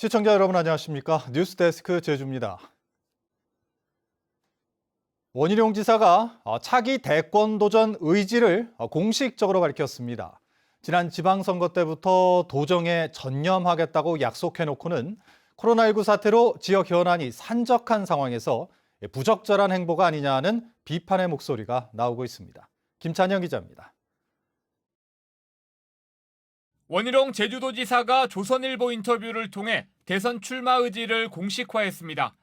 시청자 여러분 안녕하십니까? 뉴스데스크 제주입니다. 원희룡 지사가 차기 대권 도전 의지를 공식적으로 밝혔습니다. 지난 지방선거 때부터 도정에 전념하겠다고 약속해놓고는 코로나19 사태로 지역 현안이 산적한 상황에서 부적절한 행보가 아니냐는 비판의 목소리가 나오고 있습니다. 김찬영 기자입니다. 원희룡 제주도지사가 조선일보 인터뷰를 통해 대선 출마 의지를 공식화했습니다.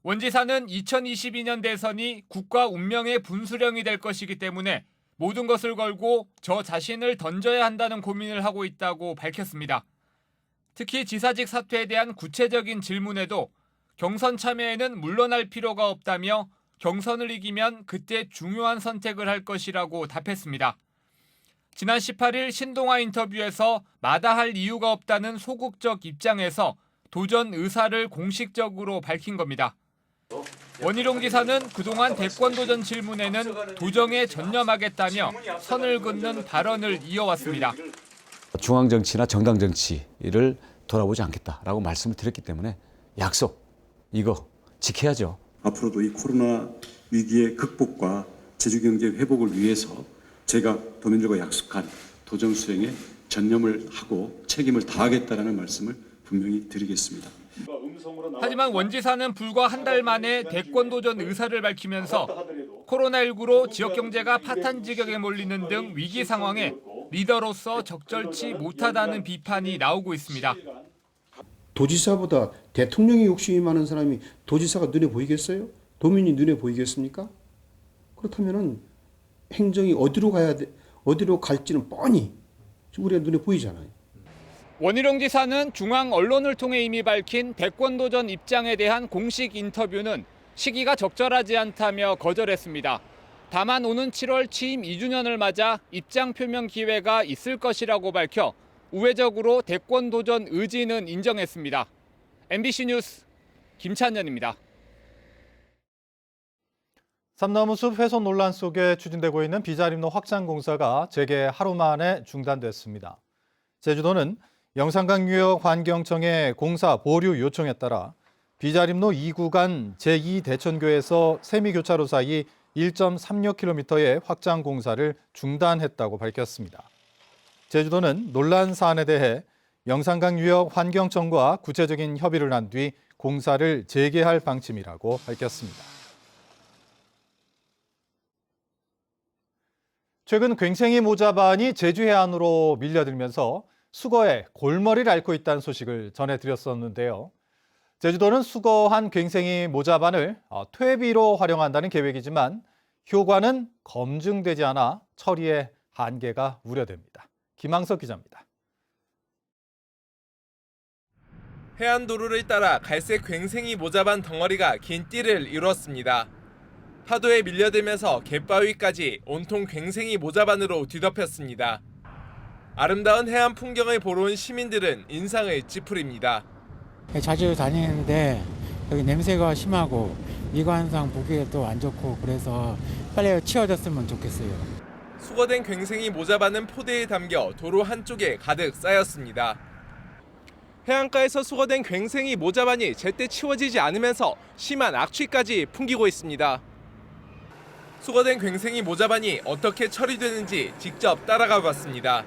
원 지사는 2022년 대선이 국가 운명의 분수령이 될 것이기 때문에 모든 것을 걸고 저 자신을 던져야 한다는 고민을 하고 있다고 밝혔습니다. 특히 지사직 사퇴에 대한 구체적인 질문에도 경선 참여에는 물러날 필요가 없다며 경선을 이기면 그때 중요한 선택을 할 것이라고 답했습니다. 지난 18일 신동아 인터뷰에서 마다할 이유가 없다는 소극적 입장에서 도전 의사를 공식적으로 밝힌 겁니다. 원희룡 지사는 그동안 대권 도전 질문에는 도정에 전념하겠다며 선을 긋는 발언을 이어왔습니다. 중앙정치나 정당 정치를 돌아보지 않겠다라고 말씀을 드렸기 때문에 약속, 이거 지켜야죠. 앞으로도 이 코로나 위기의 극복과 제주경제 회복을 위해서 제가 도민들과 약속한 도정 수행에 전념을 하고 책임을 다하겠다는 말씀을 분명히 드리겠습니다. 하지만 원 지사는 불과 한 달 만에 대권 도전 의사를 밝히면서 코로나19로 지역 경제가 파탄 지경에 몰리는 등 위기 상황에 리더로서 적절치 못하다는 비판이 나오고 있습니다. 도지사보다 대통령이 욕심이 많은 사람이 도지사가 눈에 보이겠어요? 도민이 눈에 보이겠습니까? 그렇다면은 행정이 어디로 가야 돼? 어디로 갈지는 뻔히 우리가 눈에 보이잖아요. 원희룡 지사는 중앙 언론을 통해 이미 밝힌 대권 도전 입장에 대한 공식 인터뷰는 시기가 적절하지 않다며 거절했습니다. 다만 오는 7월 취임 2주년을 맞아 입장 표명 기회가 있을 것이라고 밝혀 우회적으로 대권 도전 의지는 인정했습니다. MBC 뉴스 김찬현입니다. 삼나무숲 훼손 논란 속에 추진되고 있는 비자림로 확장 공사가 재개 하루 만에 중단됐습니다. 제주도는 영산강유역 환경청의 공사 보류 요청에 따라 비자림로 2구간 제2대천교에서 세미교차로 사이 1.36km의 확장 공사를 중단했다고 밝혔습니다. 제주도는 논란 사안에 대해 영산강유역 환경청과 구체적인 협의를 한 뒤 공사를 재개할 방침이라고 밝혔습니다. 최근 괭생이 모자반이 제주 해안으로 밀려들면서 수거에 골머리를 앓고 있다는 소식을 전해드렸었는데요. 제주도는 수거한 괭생이 모자반을 퇴비로 활용한다는 계획이지만 효과는 검증되지 않아 처리에 한계가 우려됩니다. 김항석 기자입니다. 해안도로를 따라 갈색 괭생이 모자반 덩어리가 긴 띠를 이뤘습니다. 파도에 밀려들면서 갯바위까지 온통 괭생이 모자반으로 뒤덮였습니다. 아름다운 해안 풍경을 보러 온 시민들은 인상을 찌푸립니다. 자주 다니는데 여기 냄새가 심하고 미관상 보기에도 안 좋고 그래서 빨리 치워졌으면 좋겠어요. 수거된 괭생이 모자반은 포대에 담겨 도로 한쪽에 가득 쌓였습니다. 해안가에서 수거된 괭생이 모자반이 제때 치워지지 않으면서 심한 악취까지 풍기고 있습니다. 수거된 괭생이 모자반이 어떻게 처리되는지 직접 따라가 봤습니다.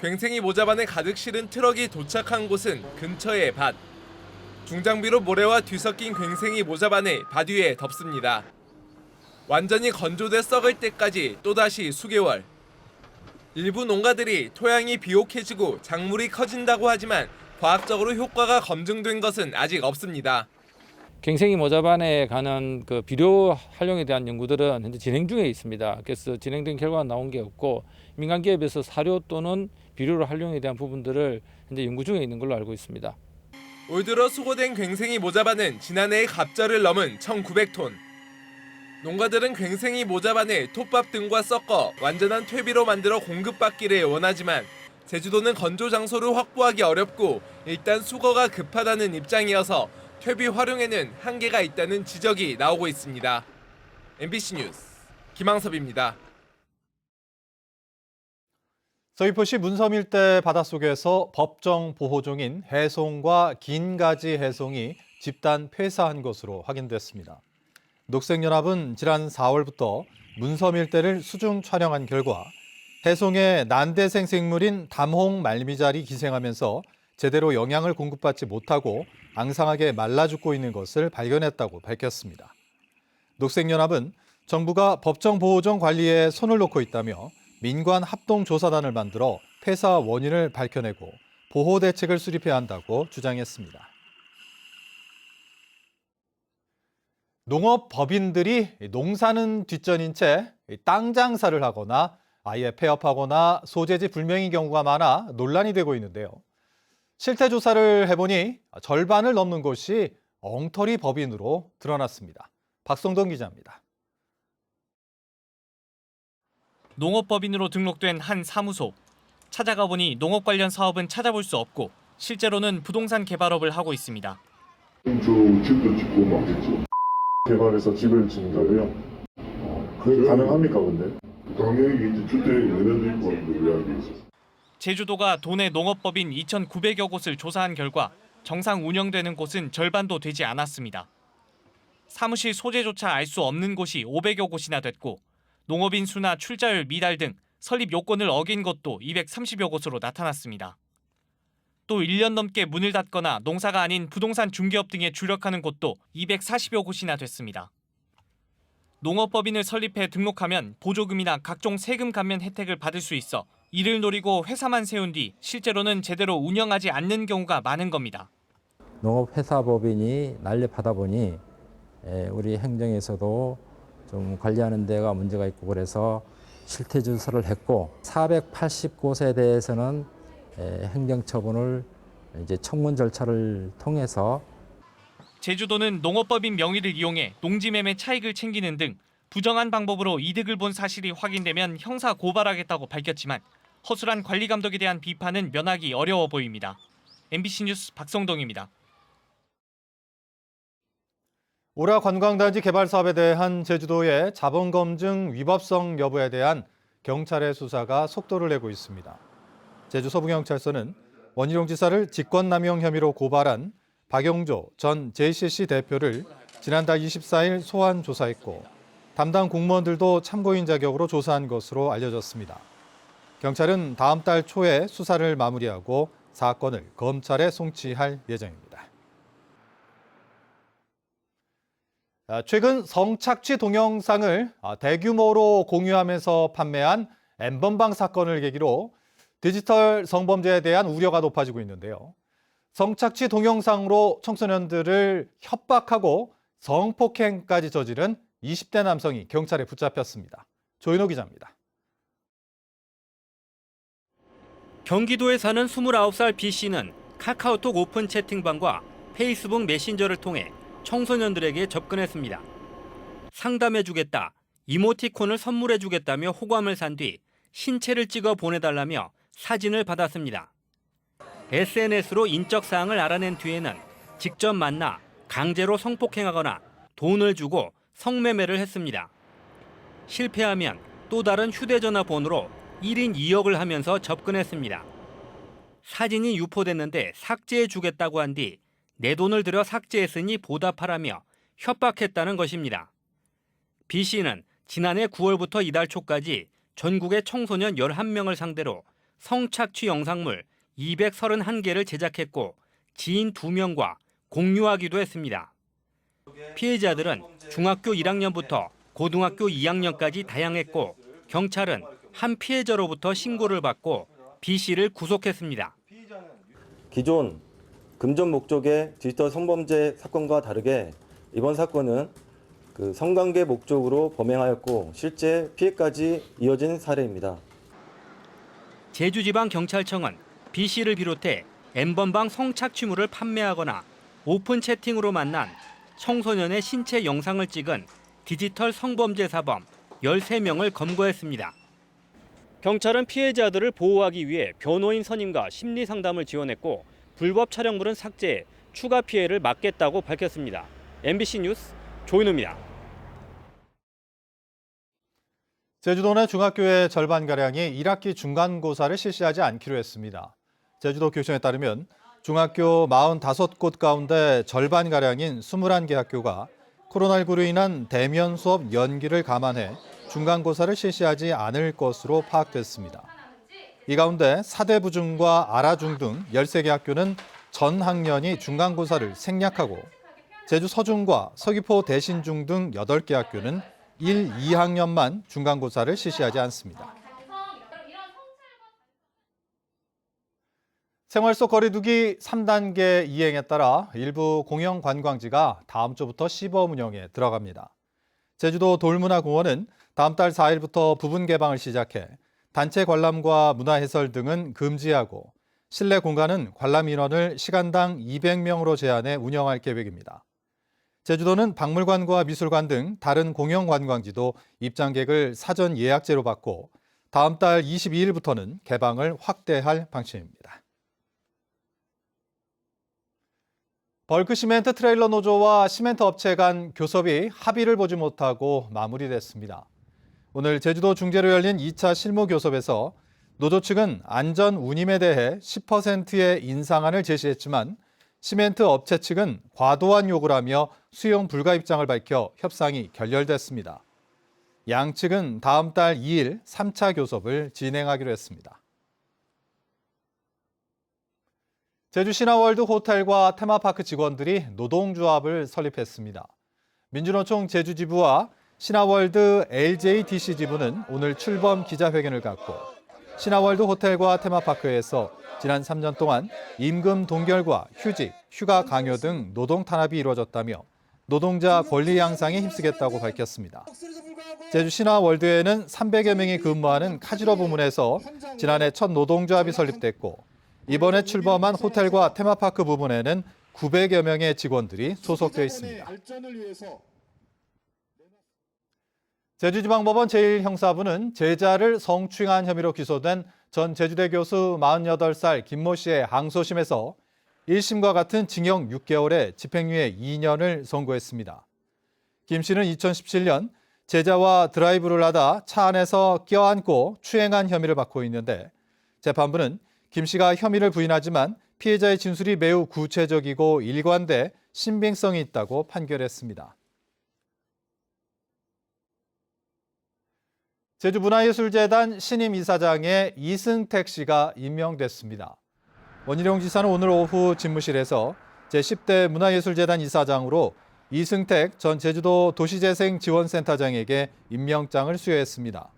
괭생이 모자반에 가득 실은 트럭이 도착한 곳은 근처의 밭. 중장비로 모래와 뒤섞인 괭생이 모자반을 밭 위에 덮습니다. 완전히 건조돼 썩을 때까지 또다시 수개월. 일부 농가들이 토양이 비옥해지고 작물이 커진다고 하지만 과학적으로 효과가 검증된 것은 아직 없습니다. 괭생이 모자반에 관한 그 비료 활용에 대한 연구들은 현재 진행 중에 있습니다. 그래서 진행된 결과가 나온 게 없고 민간 기업에서 사료 또는 비료를 활용에 대한 부분들을 현재 연구 중에 있는 걸로 알고 있습니다. 올 들어 수거된 괭생이 모자반은 지난해의 갑절을 넘은 1,900톤. 농가들은 괭생이 모자반을 톱밥 등과 섞어 완전한 퇴비로 만들어 공급받기를 원하지만 제주도는 건조 장소를 확보하기 어렵고 일단 수거가 급하다는 입장이어서 퇴비 활용에는 한계가 있다는 지적이 나오고 있습니다. MBC 뉴스 김항섭입니다. 서귀포시 문섬 일대 바닷속에서 법정 보호종인 해송과 긴가지 해송이 집단 폐사한 것으로 확인됐습니다. 녹색연합은 지난 4월부터 문섬 일대를 수중 촬영한 결과 해송의 난대생 생물인 담홍 말미잘이 기생하면서 제대로 영양을 공급받지 못하고 앙상하게 말라 죽고 있는 것을 발견했다고 밝혔습니다. 녹색연합은 정부가 법정 보호종 관리에 손을 놓고 있다며 민관 합동조사단을 만들어 폐사 원인을 밝혀내고 보호 대책을 수립해야 한다고 주장했습니다. 농업법인들이 농사는 뒷전인 채 땅 장사를 하거나 아예 폐업하거나 소재지 불명의 경우가 많아 논란이 되고 있는데요. 실태 조사를 해보니 절반을 넘는 곳이 엉터리 법인으로 드러났습니다. 박성동 기자입니다. 농업법인으로 등록된 한 사무소. 찾아가 보니 농업 관련 사업은 찾아볼 수 없고 실제로는 부동산 개발업을 하고 있습니다. 집도 짓고 막겠죠. 개발해서 집을 짓는 거예요. 그게 가능합니까 근데? 당연히 이제 주택 매매도 있고 하는데. 제주도가 도내 농업법인 2,900여 곳을 조사한 결과 정상 운영되는 곳은 절반도 되지 않았습니다. 사무실 소재조차 알 수 없는 곳이 500여 곳이나 됐고 농업인 수나 출자율 미달 등 설립 요건을 어긴 것도 230여 곳으로 나타났습니다. 또 1년 넘게 문을 닫거나 농사가 아닌 부동산 중개업 등에 주력하는 곳도 240여 곳이나 됐습니다. 농업법인을 설립해 등록하면 보조금이나 각종 세금 감면 혜택을 받을 수 있어 이를 노리고 회사만 세운 뒤 실제로는 제대로 운영하지 않는 경우가 많은 겁니다. 농업회사법인이 난립하다 보니 우리 행정에서도 좀 관리하는 데가 문제가 있고 그래서 실태 조사를 했고 480곳에 대해서는 행정처분을 이제 청문 절차를 통해서 제주도는 농업법인 명의를 이용해 농지매매 차익을 챙기는 등 부정한 방법으로 이득을 본 사실이 확인되면 형사 고발하겠다고 밝혔지만 허술한 관리 감독에 대한 비판은 면하기 어려워 보입니다. MBC 뉴스 박성동입니다. 오라 관광단지 개발 사업에 대한 제주도의 자본검증 위법성 여부에 대한 경찰의 수사가 속도를 내고 있습니다. 제주 서부경찰서는 원희룡 지사를 직권남용 혐의로 고발한 박용조 전 JCC 대표를 지난달 24일 소환 조사했고 담당 공무원들도 참고인 자격으로 조사한 것으로 알려졌습니다. 경찰은 다음 달 초에 수사를 마무리하고 사건을 검찰에 송치할 예정입니다. 최근 성착취 동영상을 대규모로 공유하면서 판매한 N번방 사건을 계기로 디지털 성범죄에 대한 우려가 높아지고 있는데요. 성착취 동영상으로 청소년들을 협박하고 성폭행까지 저지른 20대 남성이 경찰에 붙잡혔습니다. 조인호 기자입니다. 경기도에 사는 29살 B씨는 카카오톡 오픈 채팅방과 페이스북 메신저를 통해 청소년들에게 접근했습니다. 상담해주겠다, 이모티콘을 선물해주겠다며 호감을 산 뒤 신체를 찍어 보내달라며 사진을 받았습니다. SNS로 인적사항을 알아낸 뒤에는 직접 만나 강제로 성폭행하거나 돈을 주고 성매매를 했습니다. 실패하면 또 다른 휴대전화 번호로 1인 2역을 하면서 접근했습니다. 사진이 유포됐는데 삭제해주겠다고 한 뒤 내 돈을 들여 삭제했으니 보답하라며 협박했다는 것입니다. B씨는 지난해 9월부터 이달 초까지 전국의 청소년 11명을 상대로 성착취 영상물 231개를 제작했고 지인 2명과 공유하기도 했습니다. 피해자들은 중학교 1학년부터 고등학교 2학년까지 다양했고 경찰은 한 피해자로부터 신고를 받고 B씨를 구속했습니다. 기존 금전 목적의 디지털 성범죄 사건과 다르게 이번 사건은 성관계 목적으로 범행하였고 실제 피해까지 이어진 사례입니다. 제주지방경찰청은 B씨를 비롯해 N번방 성착취물을 판매하거나 오픈 채팅으로 만난 청소년의 신체 영상을 찍은 디지털 성범죄 사범 13명을 검거했습니다. 경찰은 피해자들을 보호하기 위해 변호인 선임과 심리 상담을 지원했고 불법 촬영물은 삭제해 추가 피해를 막겠다고 밝혔습니다. MBC 뉴스 조인호입니다. 제주도 내 중학교의 절반가량이 1학기 중간고사를 실시하지 않기로 했습니다. 제주도 교육청에 따르면 중학교 45곳 가운데 절반가량인 21개 학교가 코로나19로 인한 대면 수업 연기를 감안해 중간고사를 실시하지 않을 것으로 파악됐습니다. 이 가운데 사대부중과 아라중 등 13개 학교는 전 학년이 중간고사를 생략하고 제주 서중과 서귀포 대신중 등 8개 학교는 1, 2학년만 중간고사를 실시하지 않습니다. 생활 속 거리두기 3단계 이행에 따라 일부 공영 관광지가 다음 주부터 시범 운영에 들어갑니다. 제주도 돌문화공원은 다음 달 4일부터 부분 개방을 시작해 단체 관람과 문화해설 등은 금지하고 실내 공간은 관람 인원을 시간당 200명으로 제한해 운영할 계획입니다. 제주도는 박물관과 미술관 등 다른 공영 관광지도 입장객을 사전 예약제로 받고 다음 달 22일부터는 개방을 확대할 방침입니다. 벌크 시멘트 트레일러 노조와 시멘트 업체 간 교섭이 합의를 보지 못하고 마무리됐습니다. 오늘 제주도 중재로 열린 2차 실무 교섭에서 노조 측은 안전 운임에 대해 10%의 인상안을 제시했지만 시멘트 업체 측은 과도한 요구를 하며 수용 불가 입장을 밝혀 협상이 결렬됐습니다. 양측은 다음 달 2일 3차 교섭을 진행하기로 했습니다. 제주 신화월드 호텔과 테마파크 직원들이 노동조합을 설립했습니다. 민주노총 제주지부와 신화월드 LJDC 지부는 오늘 출범 기자회견을 갖고 신화월드 호텔과 테마파크에서 지난 3년 동안 임금 동결과 휴직, 휴가 강요 등 노동 탄압이 이루어졌다며 노동자 권리 향상에 힘쓰겠다고 밝혔습니다. 제주 신화월드에는 300여 명이 근무하는 카지노 부문에서 지난해 첫 노동조합이 설립됐고 이번에 출범한 호텔과 테마파크 부분에는 900여 명의 직원들이 소속되어 있습니다. 제주지방법원 제1형사부는 제자를 성추행한 혐의로 기소된 전 제주대 교수 48살 김모 씨의 항소심에서 1심과 같은 징역 6개월에 집행유예 2년을 선고했습니다. 김 씨는 2017년 제자와 드라이브를 하다 차 안에서 껴안고 추행한 혐의를 받고 있는데 재판부는 김 씨가 혐의를 부인하지만 피해자의 진술이 매우 구체적이고 일관돼 신빙성이 있다고 판결했습니다. 제주문화예술재단 신임 이사장에 이승택 씨가 임명됐습니다. 원희룡 지사는 오늘 오후 집무실에서 제10대 문화예술재단 이사장으로 이승택 전 제주도 도시재생지원센터장에게 임명장을 수여했습니다.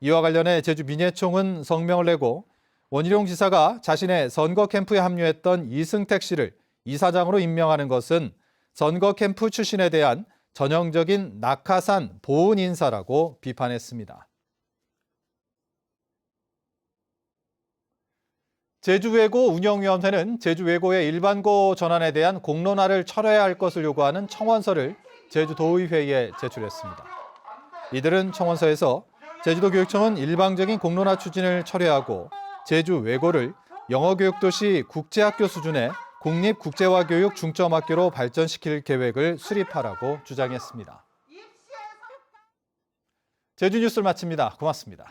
이와 관련해 제주민예총은 성명을 내고 원희룡 지사가 자신의 선거 캠프에 합류했던 이승택 씨를 이사장으로 임명하는 것은 선거 캠프 출신에 대한 전형적인 낙하산 보은 인사라고 비판했습니다. 제주외고 운영위원회는 제주외고의 일반고 전환에 대한 공론화를 철회해야 할 것을 요구하는 청원서를 제주도의회에 제출했습니다. 이들은 청원서에서 제주도교육청은 일방적인 공론화 추진을 철회하고 제주외고를 영어교육도시 국제학교 수준의 국립국제화교육 중점학교로 발전시킬 계획을 수립하라고 주장했습니다. 제주 뉴스를 마칩니다. 고맙습니다.